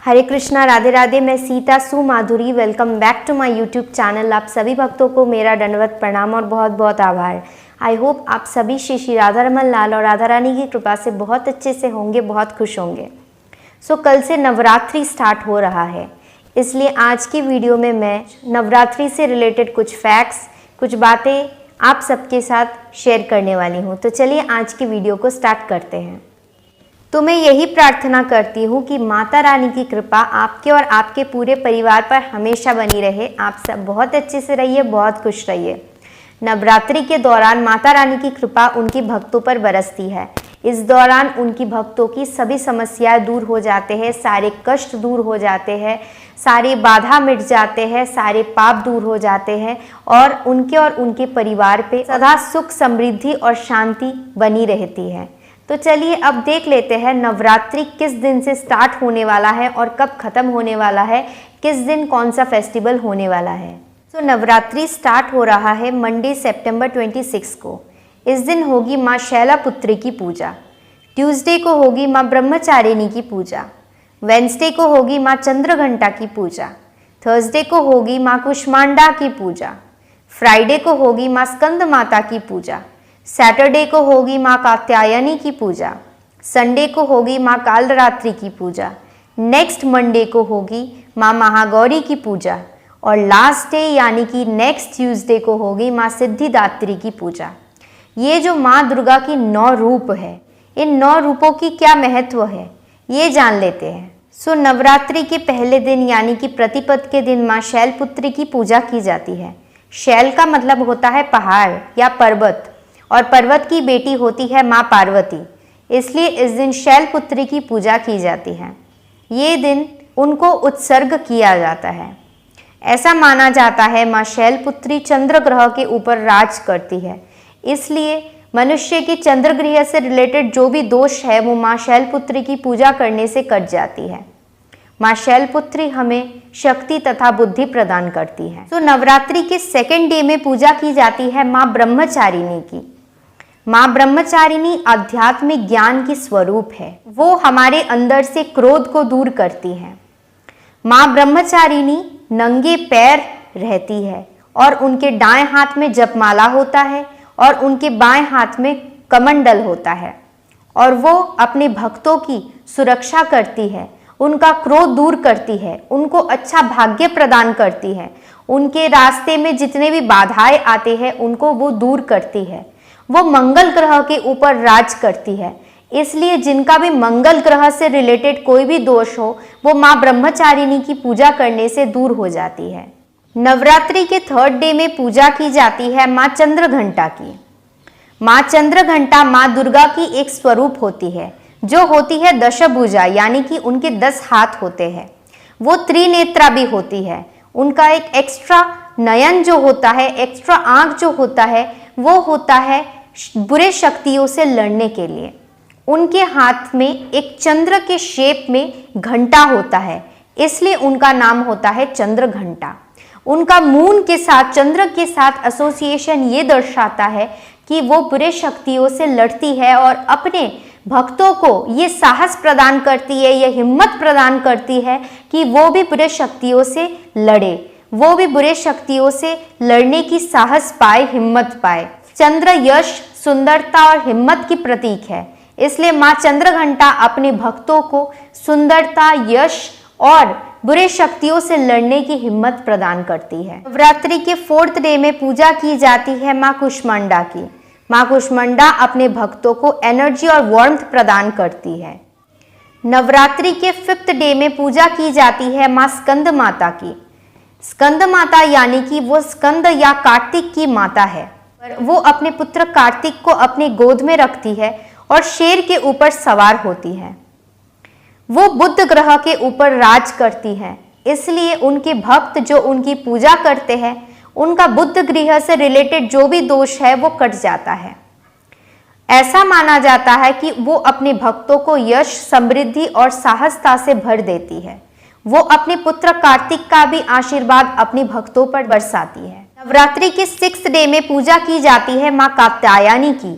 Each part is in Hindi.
हरे कृष्णा, राधे राधे। मैं Sita Sumadhuri, welcome back to my YouTube channel. आप सभी भक्तों को मेरा दंडवत प्रणाम और बहुत बहुत आभार। आई होप आप सभी श्री श्री राधा रमन लाल और राधा रानी की कृपा से बहुत अच्छे से होंगे, बहुत खुश होंगे। कल से नवरात्रि स्टार्ट हो रहा है, इसलिए आज की वीडियो में मैं नवरात्रि से रिलेटेड कुछ फैक्ट्स, कुछ बातें आप सबके साथ शेयर करने वाली हूँ। तो चलिए आज की वीडियो को स्टार्ट करते हैं। तो मैं यही प्रार्थना करती हूँ कि माता रानी की कृपा आपके और आपके पूरे परिवार पर हमेशा बनी रहे। आप सब बहुत अच्छे से रहिए, बहुत खुश रहिए। नवरात्रि के दौरान माता रानी की कृपा उनकी भक्तों पर बरसती है। इस दौरान उनकी भक्तों की सभी समस्याएं दूर हो जाते हैं, सारे कष्ट दूर हो जाते हैं, सारे बाधा मिट जाते हैं, सारे पाप दूर हो जाते हैं और उनके परिवार पे सदा सुख, समृद्धि और शांति बनी रहती है। तो चलिए अब देख लेते हैं नवरात्रि किस दिन से स्टार्ट होने वाला है और कब खत्म होने वाला है, किस दिन कौन सा फेस्टिवल होने वाला है। तो नवरात्रि स्टार्ट हो रहा है मंडे सितंबर 26 को। इस दिन होगी माँ शैलपुत्री की पूजा। ट्यूसडे को होगी माँ ब्रह्मचारिणी की पूजा। वेंसडे को होगी माँ चंद्रघंटा की पूजा। थर्सडे को होगी माँ कुष्मांडा की पूजा। फ्राइडे को होगी माँ स्कंद माता की पूजा। सैटरडे को होगी माँ कात्यायनी की पूजा। संडे को होगी माँ कालरात्रि की पूजा। नेक्स्ट मंडे को होगी माँ महागौरी की पूजा और लास्ट डे यानी कि नेक्स्ट ट्यूसडे को होगी माँ सिद्धिदात्री की पूजा। ये जो माँ दुर्गा की 9 रूप है, इन 9 रूपों की क्या महत्व है ये जान लेते हैं। नवरात्रि के पहले दिन यानी कि प्रतिपद के दिन माँ शैलपुत्री की पूजा की जाती है। शैल का मतलब होता है पहाड़ या पर्वत और पर्वत की बेटी होती है माँ पार्वती, इसलिए इस दिन शैलपुत्री की पूजा की जाती है। ये दिन उनको उत्सर्ग किया जाता है। ऐसा माना जाता है माँ शैलपुत्री चंद्र ग्रह के ऊपर राज करती है, इसलिए मनुष्य की चंद्र ग्रह से रिलेटेड जो भी दोष है वो माँ शैलपुत्री की पूजा करने से कट जाती है। माँ शैलपुत्री हमें शक्ति तथा बुद्धि प्रदान करती है। तो नवरात्रि के सेकेंड डे में पूजा की जाती है माँ ब्रह्मचारिणी की। माँ ब्रह्मचारिणी आध्यात्मिक ज्ञान की स्वरूप है। वो हमारे अंदर से क्रोध को दूर करती है। माँ ब्रह्मचारिणी नंगे पैर रहती है और उनके दाएं हाथ में जपमाला होता है और उनके बाएं हाथ में कमंडल होता है और वो अपने भक्तों की सुरक्षा करती है, उनका क्रोध दूर करती है, उनको अच्छा भाग्य प्रदान करती है, उनके रास्ते में जितने भी बाधाएं आते हैं उनको वो दूर करती है। वो मंगल ग्रह के ऊपर राज करती है, इसलिए जिनका भी मंगल ग्रह से रिलेटेड कोई भी दोष हो वो माँ ब्रह्मचारिणी की पूजा करने से दूर हो जाती है। नवरात्रि के थर्ड डे में पूजा की जाती है माँ चंद्रघंटा की। माँ चंद्रघंटा माँ दुर्गा की एक स्वरूप होती है जो होती है दशभुजा, यानी कि उनके 10 हाथ होते हैं। वो त्रिनेत्रा भी होती है। उनका एक एक्स्ट्रा नयन जो होता है, एक्स्ट्रा आंख जो होता है वो होता है बुरे शक्तियों से लड़ने के लिए। उनके हाथ में एक चंद्र के शेप में घंटा होता है, इसलिए उनका नाम होता है चंद्रघंटा। उनका मून के साथ, चंद्र के साथ एसोसिएशन ये दर्शाता है कि वो बुरे शक्तियों से लड़ती है और अपने भक्तों को ये साहस प्रदान करती है, ये हिम्मत प्रदान करती है कि वो भी बुरे शक्तियों से लड़े, वो भी बुरे शक्तियों से लड़ने की साहस पाए, हिम्मत पाए। चंद्र यश, सुंदरता और हिम्मत की प्रतीक है, इसलिए माँ चंद्रघंटा अपने भक्तों को सुंदरता, यश और बुरे शक्तियों से लड़ने की हिम्मत प्रदान करती है। नवरात्रि के 4th डे में पूजा की जाती है माँ कुष्मांडा की। माँ कुष्मांडा अपने भक्तों को एनर्जी और वार्मथ प्रदान करती है। नवरात्रि के 5th डे में पूजा की जाती है माँ स्कंद माता की। स्कंद माता यानी कि वो स्कंद या कार्तिक की माता है। वो अपने पुत्र कार्तिक को अपने गोद में रखती है और शेर के ऊपर सवार होती है। वो बुध ग्रह के ऊपर राज करती है, इसलिए उनके भक्त जो उनकी पूजा करते हैं उनका बुध ग्रह से रिलेटेड जो भी दोष है वो कट जाता है। ऐसा माना जाता है कि वो अपने भक्तों को यश, समृद्धि और साहसता से भर देती है। वो अपने पुत्र कार्तिक का भी आशीर्वाद अपने भक्तों पर बरसाती है। नवरात्रि के 6th डे में पूजा की जाती है माँ कात्यायनी की।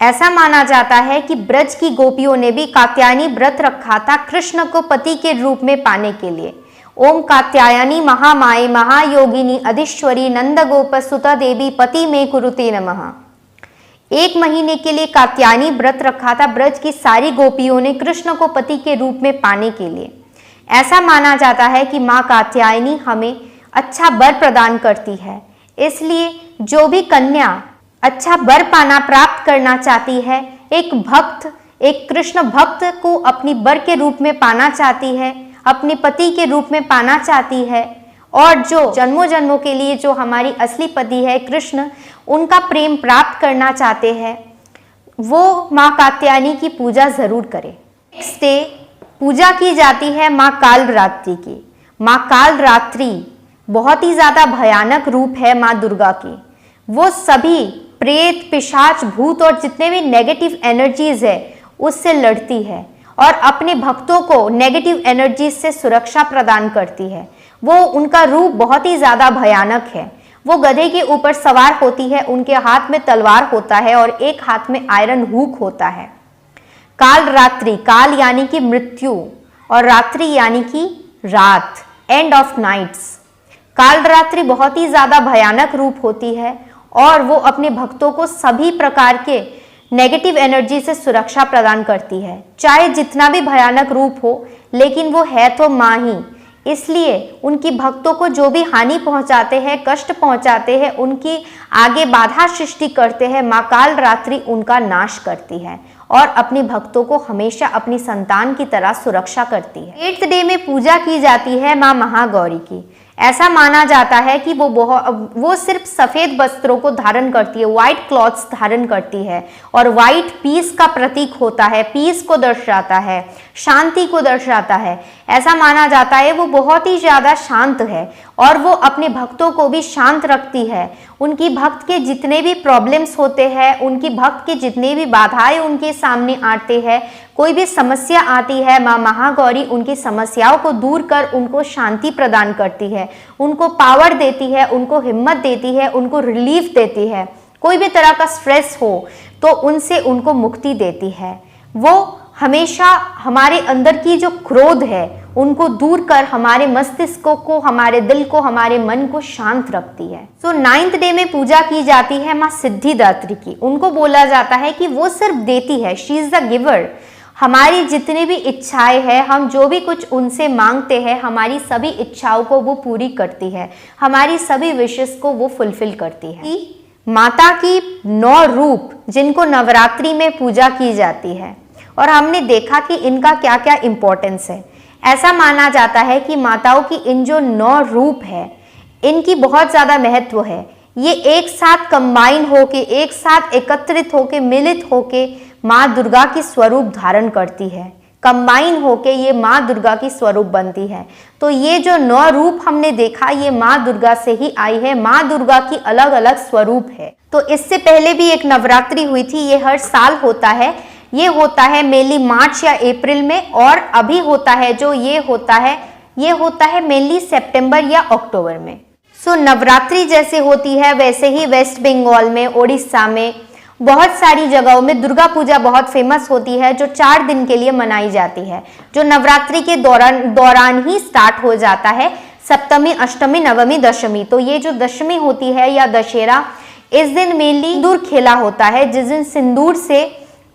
ऐसा माना जाता है कि ब्रज की गोपियों ने भी कात्यायनी व्रत रखा था कृष्ण को पति के रूप में पाने के लिए। ओम कात्यायनी महामाये महायोगिनी अधीश्वरी नंद गोप सुता देवी पति में कुरुते नमः। 1 महीने के लिए कात्यायनी व्रत रखा था ब्रज की सारी गोपियों ने कृष्ण को पति के रूप में पाने के लिए। ऐसा माना जाता है कि माँ कात्यायनी हमें अच्छा वर प्रदान करती है, इसलिए जो भी कन्या अच्छा वर पाना प्राप्त करना चाहती है, एक भक्त, एक कृष्ण भक्त को अपनी वर के रूप में पाना चाहती है, अपने पति के रूप में पाना चाहती है, और जो जन्मों जन्मों के लिए जो हमारी असली पति है कृष्ण, उनका प्रेम प्राप्त करना चाहते हैं, वो माँ कात्यायनी की पूजा जरूर करें। नेक्स्ट डे पूजा की जाती है माँ कालरात्रि की। माँ कालरात्रि बहुत ही ज्यादा भयानक रूप है माँ दुर्गा की। वो सभी प्रेत, पिशाच, भूत और जितने भी नेगेटिव एनर्जीज है उससे लड़ती है और अपने भक्तों को नेगेटिव एनर्जीज से सुरक्षा प्रदान करती है। वो उनका रूप बहुत ही ज्यादा भयानक है। वो गधे के ऊपर सवार होती है, उनके हाथ में तलवार होता है और एक हाथ में आयरन हुक होता है। काल रात्रि, काल यानी कि मृत्यु और रात्रि यानी कि रात, एंड ऑफ नाइट्स। काल रात्रि बहुत ही ज्यादा भयानक रूप होती है और वो अपने भक्तों को सभी प्रकार के नेगेटिव एनर्जी से सुरक्षा प्रदान करती है। चाहे जितना भी भयानक रूप हो, लेकिन वो है तो माँ ही, इसलिए उनकी भक्तों को जो भी हानि पहुंचाते हैं, कष्ट पहुंचाते हैं, उनकी आगे बाधा सृष्टि करते हैं, माँ काल रात्रि उनका नाश करती है और अपने भक्तों को हमेशा अपनी संतान की तरह सुरक्षा करती है। 8th डे में पूजा की जाती है माँ महागौरी की। ऐसा माना जाता है कि वो सिर्फ सफेद वस्त्रों को धारण करती है, व्हाइट क्लॉथ्स धारण करती है और व्हाइट पीस का प्रतीक होता है, पीस को दर्शाता है, शांति को दर्शाता है। ऐसा माना जाता है वो बहुत ही ज्यादा शांत है और वो अपने भक्तों को भी शांत रखती है। उनकी भक्त के जितने भी प्रॉब्लम्स होते हैं, उनकी भक्त के जितने भी बाधाएं उनके सामने आते हैं, कोई भी समस्या आती है, माँ महागौरी उनकी समस्याओं को दूर कर उनको शांति प्रदान करती है, उनको पावर देती है, उनको हिम्मत देती है, उनको रिलीफ देती है। कोई भी तरह का स्ट्रेस हो तो उनसे उनको मुक्ति देती है। वो हमेशा हमारे अंदर की जो क्रोध है उनको दूर कर हमारे मस्तिष्क को, हमारे दिल को, हमारे मन को शांत रखती है। सो 9th डे में पूजा की जाती है माँ सिद्धिदात्री की। उनको बोला जाता है कि वो सिर्फ देती है, शी इज द गिवर। हमारी जितनी भी इच्छाएं हैं, हम जो भी कुछ उनसे मांगते हैं, हमारी सभी इच्छाओं को वो पूरी करती है, हमारी सभी विशेष को वो फुलफिल करती है। माता की 9 रूप जिनको नवरात्रि में पूजा की जाती है और हमने देखा कि इनका क्या क्या इंपॉर्टेंस है। ऐसा माना जाता है कि माताओं की इन जो 9 रूप है, इनकी बहुत ज़्यादा महत्व है। ये एक साथ कंबाइन होके, एक साथ एकत्रित होके, मिलित होके माँ दुर्गा की स्वरूप धारण करती है। कंबाइन होके ये माँ दुर्गा की स्वरूप बनती है। तो ये जो 9 रूप हमने देखा, ये माँ दुर्गा से ही आई है। माँ दुर्गा की अलग अलग स्वरूप है। तो इससे पहले भी एक नवरात्रि हुई थी, ये हर साल होता है। ये होता है मेनली मार्च या अप्रैल में, और अभी होता है जो ये होता है मेनली सितंबर या अक्टूबर में। सो नवरात्रि जैसे होती है वैसे ही वेस्ट बंगाल में, ओडिशा में, बहुत सारी जगहों में दुर्गा पूजा बहुत फेमस होती है, जो 4 दिन के लिए मनाई जाती है, जो नवरात्रि के दौरान ही स्टार्ट हो जाता है। सप्तमी, अष्टमी, नवमी, दशमी। तो ये जो दशमी होती है या दशहरा, इस दिन मेनली सिंदूर खेला होता है, जिस दिन सिंदूर से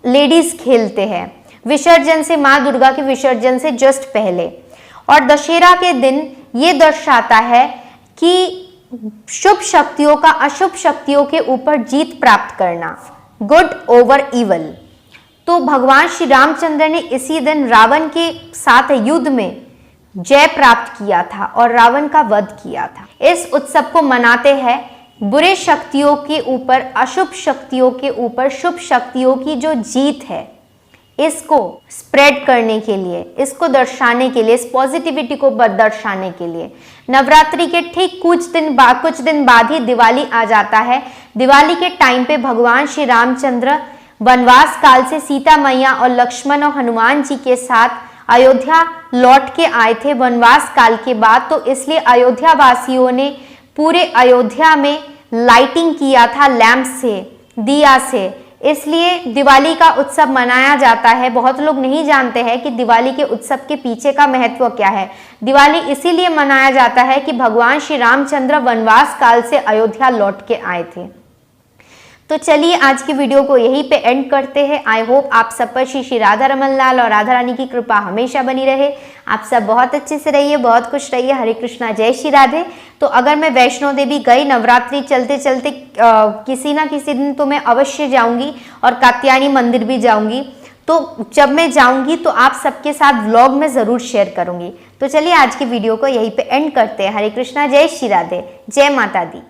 लेडीज खेलते हैं, विसर्जन से, माँ दुर्गा के विसर्जन से जस्ट पहले। और दशहरा के दिन ये दर्शाता है कि शुभ शक्तियों का अशुभ शक्तियों के ऊपर जीत प्राप्त करना, गुड ओवर इवल। तो भगवान श्री रामचंद्र ने इसी दिन रावण के साथ युद्ध में जय प्राप्त किया था और रावण का वध किया था। इस उत्सव को मनाते हैं बुरे शक्तियों के ऊपर, अशुभ शक्तियों के ऊपर शुभ शक्तियों की जो जीत है, इसको स्प्रेड करने के लिए, इसको दर्शाने के लिए, इस पॉजिटिविटी को दर्शाने के लिए। नवरात्रि के ठीक कुछ दिन बाद ही दिवाली आ जाता है। दिवाली के टाइम पे भगवान श्री रामचंद्र वनवास काल से सीता मैया और लक्ष्मण और हनुमान जी के साथ अयोध्या लौट के आए थे वनवास काल के बाद। तो इसलिए अयोध्या वासियों ने पूरे अयोध्या में लाइटिंग किया था लैंप से, दिया से। इसलिए दिवाली का उत्सव मनाया जाता है। बहुत लोग नहीं जानते हैं कि दिवाली के उत्सव के पीछे का महत्व क्या है। दिवाली इसीलिए मनाया जाता है कि भगवान श्री रामचंद्र वनवास काल से अयोध्या लौट के आए थे। तो चलिए आज की वीडियो को यहीं पे एंड करते हैं। आई होप आप सब पर श्री राधा रमन लाल और राधा रानी की कृपा हमेशा बनी रहे। आप सब बहुत अच्छे से रहिए, बहुत खुश रहिए। हरे कृष्णा, जय श्री राधे। तो अगर मैं वैष्णो देवी गई नवरात्रि चलते चलते किसी ना किसी दिन तो मैं अवश्य जाऊंगी और कात्यायनी मंदिर भी जाऊंगी। तो जब मैं जाऊंगी तो आप सबके साथ व्लॉग में ज़रूर शेयर करूंगी। तो चलिए आज की वीडियो को यहीं पे एंड करते हैं। हरे कृष्णा, जय श्री राधे, जय माता दी।